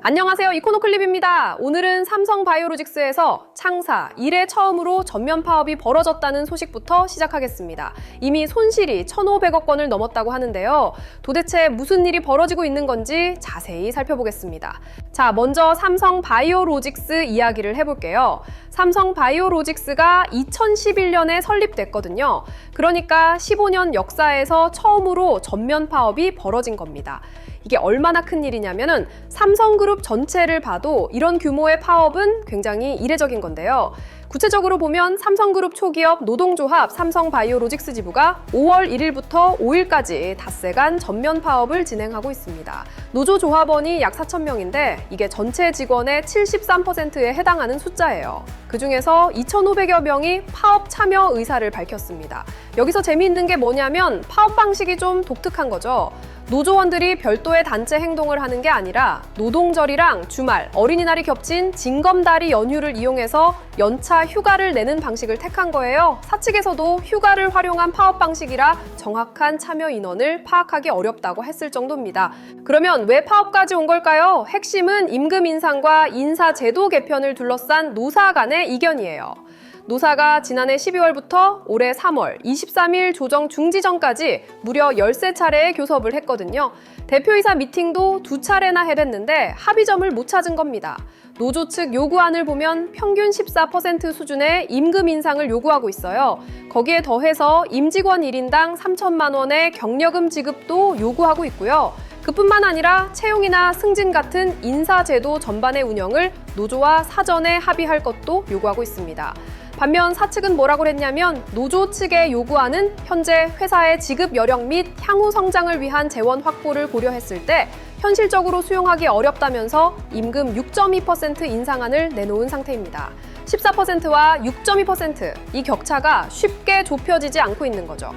안녕하세요. 이코노클립입니다. 오늘은 삼성바이오로직스에서 창사 이래 처음으로 전면 파업이 벌어졌다는 소식부터 시작하겠습니다. 이미 손실이 1,500억 원을 넘었다고 하는데요. 도대체 무슨 일이 벌어지고 있는 건지 자세히 살펴보겠습니다. 자, 먼저 삼성바이오로직스 이야기를 해볼게요. 삼성바이오로직스가 2011년에 설립됐거든요. 그러니까 15년 역사에서 처음으로 전면 파업이 벌어진 겁니다. 이게 얼마나 큰 일이냐면은 삼성그룹 전체를 봐도 이런 규모의 파업은 굉장히 이례적인 건데요. 구체적으로 보면 삼성그룹 초기업 노동조합 삼성바이오로직스 지부가 5월 1일부터 5일까지 닷새간 전면 파업을 진행하고 있습니다. 노조 조합원이 약 4,000명인데 이게 전체 직원의 73%에 해당하는 숫자예요. 그중에서 2,500여 명이 파업 참여 의사를 밝혔습니다. 여기서 재미있는 게 뭐냐면 파업 방식이 좀 독특한 거죠. 노조원들이 별도의 단체 행동을 하는 게 아니라 노동절이랑 주말, 어린이날이 겹친 징검다리 연휴를 이용해서 연차 휴가를 내는 방식을 택한 거예요. 사측에서도 휴가를 활용한 파업 방식이라 정확한 참여 인원을 파악하기 어렵다고 했을 정도입니다. 그러면 왜 파업까지 온 걸까요? 핵심은 임금 인상과 인사제도 개편을 둘러싼 노사 간의 이견이에요. 노사가 지난해 12월부터 올해 3월 23일 조정 중지 전까지 무려 13차례의 교섭을 했거든요. 대표이사 미팅도 2차례나 해댔는데 합의점을 못 찾은 겁니다. 노조 측 요구안을 보면 평균 14% 수준의 임금 인상을 요구하고 있어요. 거기에 더해서 임직원 1인당 3천만 원의 경력금 지급도 요구하고 있고요. 그뿐만 아니라 채용이나 승진 같은 인사제도 전반의 운영을 노조와 사전에 합의할 것도 요구하고 있습니다. 반면 사측은 뭐라고 했냐면 노조 측의 요구안은 현재 회사의 지급 여력 및 향후 성장을 위한 재원 확보를 고려했을 때 현실적으로 수용하기 어렵다면서 임금 6.2% 인상안을 내놓은 상태입니다. 14%와 6.2% 이 격차가 쉽게 좁혀지지 않고 있는 거죠.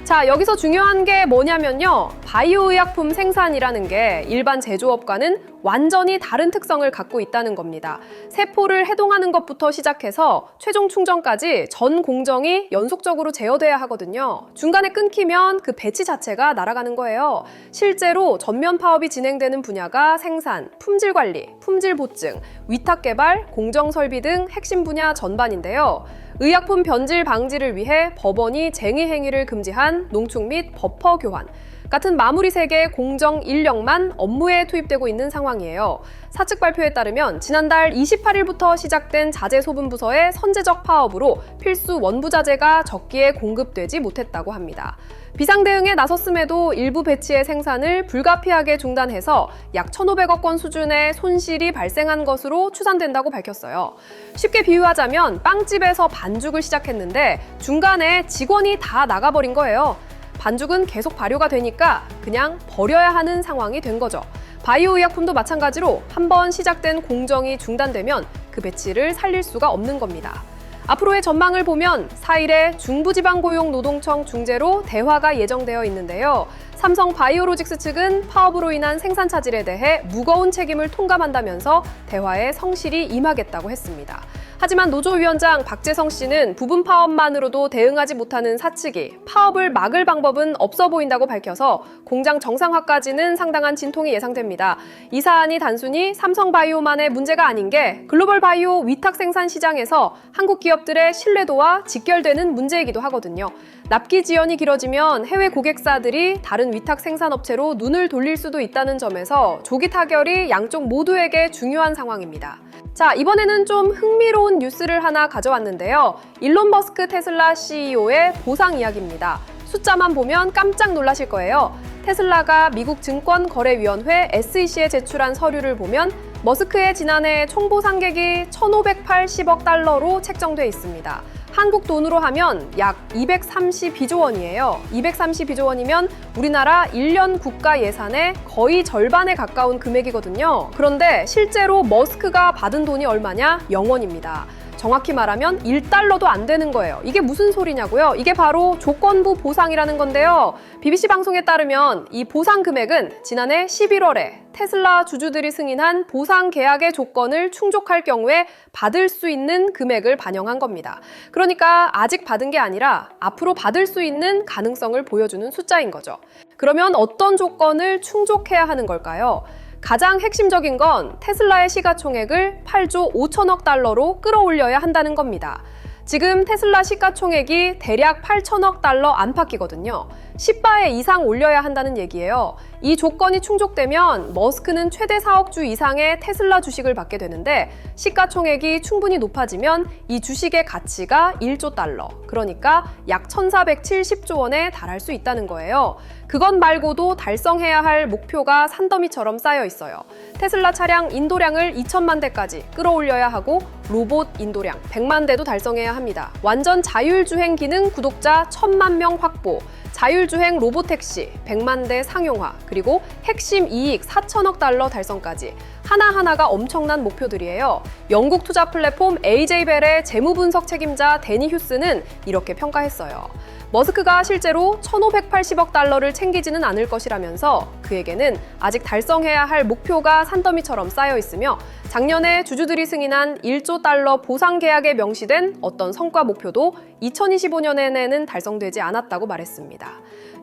자, 여기서 중요한 게 뭐냐면요. 바이오의약품 생산이라는 게 일반 제조업과는 완전히 다른 특성을 갖고 있다는 겁니다. 세포를 해동하는 것부터 시작해서 최종 충전까지 전 공정이 연속적으로 제어돼야 하거든요. 중간에 끊기면 그 배치 자체가 날아가는 거예요. 실제로 전면 파업이 진행되는 분야가 생산, 품질 관리, 품질 보증, 위탁 개발, 공정 설비 등 핵심 분야 전반인데요. 의약품 변질 방지를 위해 법원이 쟁의 행위를 금지한 농축 및 버퍼 교환 같은 마무리 세계의 공정 인력만 업무에 투입되고 있는 상황이에요. 사측 발표에 따르면 지난달 28일부터 시작된 자재 소분 부서의 선제적 파업으로 필수 원부 자재가 적기에 공급되지 못했다고 합니다. 비상 대응에 나섰음에도 일부 배치의 생산을 불가피하게 중단해서 약 1,500억 원 수준의 손실이 발생한 것으로 추산된다고 밝혔어요. 쉽게 비유하자면 빵집에서 반죽을 시작했는데 중간에 직원이 다 나가버린 거예요. 반죽은 계속 발효가 되니까 그냥 버려야 하는 상황이 된 거죠. 바이오의약품도 마찬가지로 한번 시작된 공정이 중단되면 그 배치를 살릴 수가 없는 겁니다. 앞으로의 전망을 보면 4일에 중부지방고용노동청 중재로 대화가 예정되어 있는데요. 삼성바이오로직스 측은 파업으로 인한 생산 차질에 대해 무거운 책임을 통감한다면서 대화에 성실히 임하겠다고 했습니다. 하지만 노조위원장 박재성 씨는 부분 파업만으로도 대응하지 못하는 사측이 파업을 막을 방법은 없어 보인다고 밝혀서 공장 정상화까지는 상당한 진통이 예상됩니다. 이 사안이 단순히 삼성바이오만의 문제가 아닌 게 글로벌 바이오 위탁 생산 시장에서 한국 기업들의 신뢰도와 직결되는 문제이기도 하거든요. 납기 지연이 길어지면 해외 고객사들이 다른 위탁 생산업체로 눈을 돌릴 수도 있다는 점에서 조기 타결이 양쪽 모두에게 중요한 상황입니다. 자, 이번에는 좀 흥미로운 뉴스를 하나 가져왔는데요. 일론 머스크 테슬라 CEO의 보상 이야기입니다. 숫자만 보면 깜짝 놀라실 거예요. 테슬라가 미국 증권거래위원회 SEC에 제출한 서류를 보면 머스크의 지난해 총보상객이 1,580억 달러로 책정돼 있습니다. 한국 돈으로 하면 약 232조 원이에요. 232조 원이면 우리나라 1년 국가 예산의 거의 절반에 가까운 금액이거든요. 그런데 실제로 머스크가 받은 돈이 얼마냐? 0원입니다. 정확히 말하면 1달러도 안 되는 거예요. 이게 무슨 소리냐고요? 이게 바로 조건부 보상이라는 건데요. BBC 방송에 따르면 이 보상 금액은 지난해 11월에 테슬라 주주들이 승인한 보상 계약의 조건을 충족할 경우에 받을 수 있는 금액을 반영한 겁니다. 그러니까 아직 받은 게 아니라 앞으로 받을 수 있는 가능성을 보여주는 숫자인 거죠. 그러면 어떤 조건을 충족해야 하는 걸까요? 가장 핵심적인 건 테슬라의 시가총액을 8조 5천억 달러로 끌어올려야 한다는 겁니다. 지금 테슬라 시가총액이 대략 8천억 달러 안팎이거든요. 10배 이상 올려야 한다는 얘기예요. 이 조건이 충족되면 머스크는 최대 4억 주 이상의 테슬라 주식을 받게 되는데 시가총액이 충분히 높아지면 이 주식의 가치가 1조 달러, 그러니까 약 1,470조 원에 달할 수 있다는 거예요. 그것 말고도 달성해야 할 목표가 산더미처럼 쌓여 있어요. 테슬라 차량 인도량을 2천만 대까지 끌어올려야 하고 로봇 인도량 100만 대도 달성해야 합니다. 완전 자율주행 기능 구독자 1,000만 명 확보, 자율주행 로보택시 100만 대 상용화, 그리고 핵심 이익 4천억 달러 달성까지 하나하나가 엄청난 목표들이에요. 영국 투자 플랫폼 AJ벨의 재무분석 책임자 데니 휴스는 이렇게 평가했어요. 머스크가 실제로 1,580억 달러를 챙기지는 않을 것이라면서 그에게는 아직 달성해야 할 목표가 산더미처럼 쌓여 있으며 작년에 주주들이 승인한 1조 달러 보상 계약에 명시된 어떤 성과 목표도 2025년에는 달성되지 않았다고 말했습니다.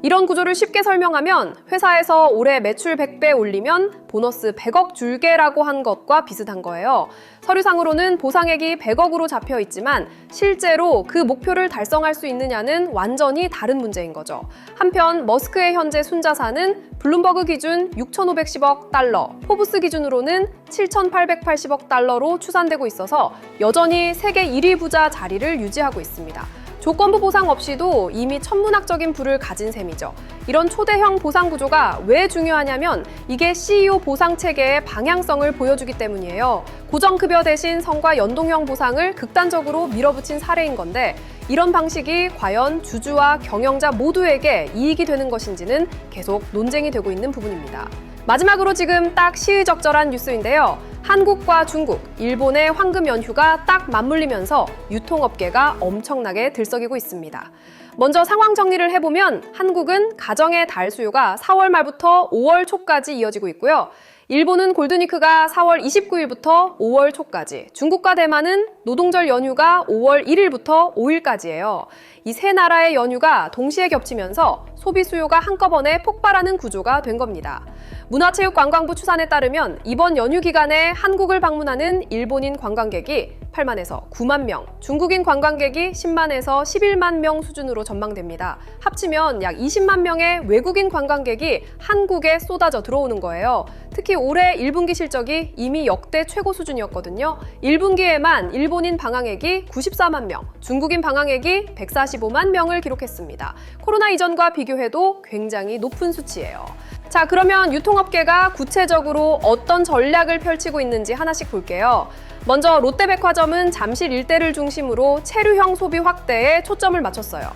이런 구조를 쉽게 설명하면 회사에서 올해 매출 100배 올리면 보너스 100억 줄게라고 한 것과 비슷한 거예요. 서류상으로는 보상액이 100억으로 잡혀 있지만 실제로 그 목표를 달성할 수 있느냐는 완전히 다른 문제인 거죠. 한편 머스크의 현재 순자산은 블룸버그 기준 6,510억 달러, 포브스 기준으로는 7,880억 달러로 추산되고 있어서 여전히 세계 1위 부자 자리를 유지하고 있습니다. 조건부 보상 없이도 이미 천문학적인 부를 가진 셈이죠. 이런 초대형 보상 구조가 왜 중요하냐면 이게 CEO 보상 체계의 방향성을 보여주기 때문이에요. 고정급여 대신 성과 연동형 보상을 극단적으로 밀어붙인 사례인 건데 이런 방식이 과연 주주와 경영자 모두에게 이익이 되는 것인지는 계속 논쟁이 되고 있는 부분입니다. 마지막으로 지금 딱 시의적절한 뉴스인데요. 한국과 중국, 일본의 황금 연휴가 딱 맞물리면서 유통업계가 엄청나게 들썩이고 있습니다. 먼저 상황 정리를 해보면 한국은 가정의 달 수요가 4월 말부터 5월 초까지 이어지고 있고요. 일본은 골든위크가 4월 29일부터 5월 초까지, 중국과 대만은 노동절 연휴가 5월 1일부터 5일까지예요. 이 세 나라의 연휴가 동시에 겹치면서 소비 수요가 한꺼번에 폭발하는 구조가 된 겁니다. 문화체육관광부 추산에 따르면 이번 연휴 기간에 한국을 방문하는 일본인 관광객이 8만에서 9만 명, 중국인 관광객이 10만에서 11만 명 수준으로 전망됩니다. 합치면 약 20만 명의 외국인 관광객이 한국에 쏟아져 들어오는 거예요. 특히 올해 1분기 실적이 이미 역대 최고 수준이었거든요. 1분기에만 일본인 방항객이 94만 명, 중국인 방항객이 145만 명을 기록했습니다. 코로나 이전과 비교해도 굉장히 높은 수치예요. 자, 그러면 유통업계가 구체적으로 어떤 전략을 펼치고 있는지 하나씩 볼게요. 먼저 롯데백화점은 잠실 일대를 중심으로 체류형 소비 확대에 초점을 맞췄어요.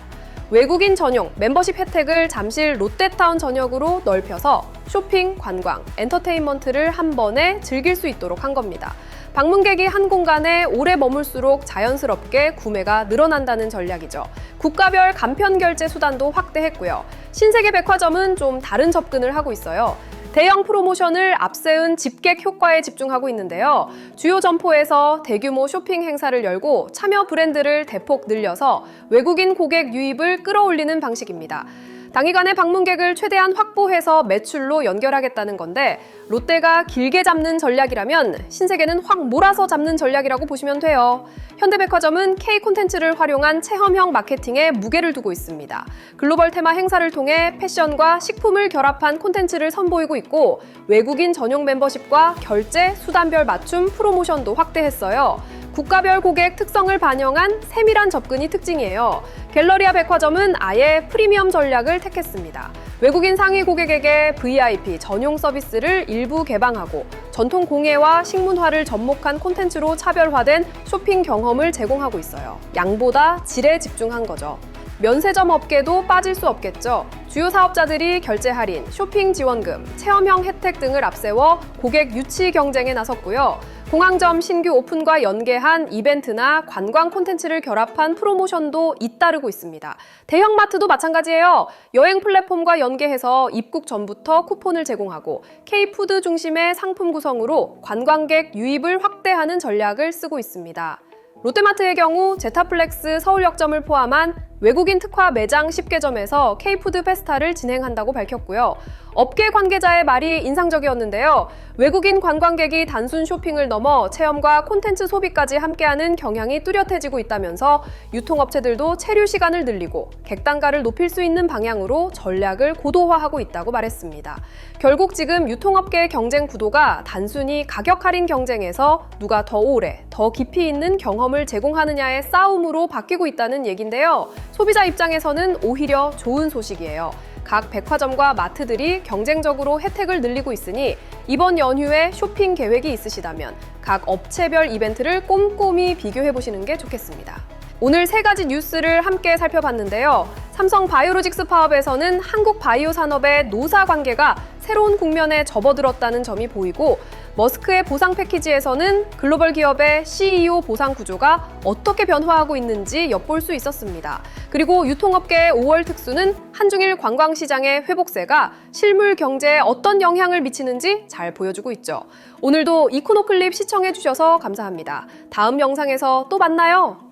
외국인 전용 멤버십 혜택을 잠실 롯데타운 전역으로 넓혀서 쇼핑, 관광, 엔터테인먼트를 한 번에 즐길 수 있도록 한 겁니다. 방문객이 한 공간에 오래 머물수록 자연스럽게 구매가 늘어난다는 전략이죠. 국가별 간편 결제 수단도 확대했고요. 신세계백화점은 좀 다른 접근을 하고 있어요. 대형 프로모션을 앞세운 집객 효과에 집중하고 있는데요. 주요 점포에서 대규모 쇼핑 행사를 열고 참여 브랜드를 대폭 늘려서 외국인 고객 유입을 끌어올리는 방식입니다. 단기간에 방문객을 최대한 확보해서 매출로 연결하겠다는 건데 롯데가 길게 잡는 전략이라면 신세계는 확 몰아서 잡는 전략이라고 보시면 돼요. 현대백화점은 K 콘텐츠를 활용한 체험형 마케팅에 무게를 두고 있습니다. 글로벌 테마 행사를 통해 패션과 식품을 결합한 콘텐츠를 선보이고 있고 외국인 전용 멤버십과 결제, 수단별 맞춤 프로모션도 확대했어요. 국가별 고객 특성을 반영한 세밀한 접근이 특징이에요. 갤러리아 백화점은 아예 프리미엄 전략을 택했습니다. 외국인 상위 고객에게 VIP 전용 서비스를 일부 개방하고 전통 공예와 식문화를 접목한 콘텐츠로 차별화된 쇼핑 경험을 제공하고 있어요. 양보다 질에 집중한 거죠. 면세점 업계도 빠질 수 없겠죠. 주요 사업자들이 결제 할인, 쇼핑 지원금, 체험형 혜택 등을 앞세워 고객 유치 경쟁에 나섰고요. 공항점 신규 오픈과 연계한 이벤트나 관광 콘텐츠를 결합한 프로모션도 잇따르고 있습니다. 대형마트도 마찬가지예요. 여행 플랫폼과 연계해서 입국 전부터 쿠폰을 제공하고 K푸드 중심의 상품 구성으로 관광객 유입을 확대하는 전략을 쓰고 있습니다. 롯데마트의 경우 제타플렉스 서울역점을 포함한 외국인 특화 매장 10개점에서 K푸드 페스타를 진행한다고 밝혔고요. 업계 관계자의 말이 인상적이었는데요. 외국인 관광객이 단순 쇼핑을 넘어 체험과 콘텐츠 소비까지 함께하는 경향이 뚜렷해지고 있다면서 유통업체들도 체류 시간을 늘리고 객단가를 높일 수 있는 방향으로 전략을 고도화하고 있다고 말했습니다. 결국 지금 유통업계의 경쟁 구도가 단순히 가격 할인 경쟁에서 누가 더 오래, 더 깊이 있는 경험을 제공하느냐의 싸움으로 바뀌고 있다는 얘긴데요. 소비자 입장에서는 오히려 좋은 소식이에요. 각 백화점과 마트들이 경쟁적으로 혜택을 늘리고 있으니 이번 연휴에 쇼핑 계획이 있으시다면 각 업체별 이벤트를 꼼꼼히 비교해보시는 게 좋겠습니다. 오늘 3가지 뉴스를 함께 살펴봤는데요. 삼성 바이오로직스 파업에서는 한국 바이오 산업의 노사 관계가 새로운 국면에 접어들었다는 점이 보이고, 머스크의 보상 패키지에서는 글로벌 기업의 CEO 보상 구조가 어떻게 변화하고 있는지 엿볼 수 있었습니다. 그리고 유통업계의 5월 특수는 한중일 관광시장의 회복세가 실물 경제에 어떤 영향을 미치는지 잘 보여주고 있죠. 오늘도 이코노클립 시청해주셔서 감사합니다. 다음 영상에서 또 만나요.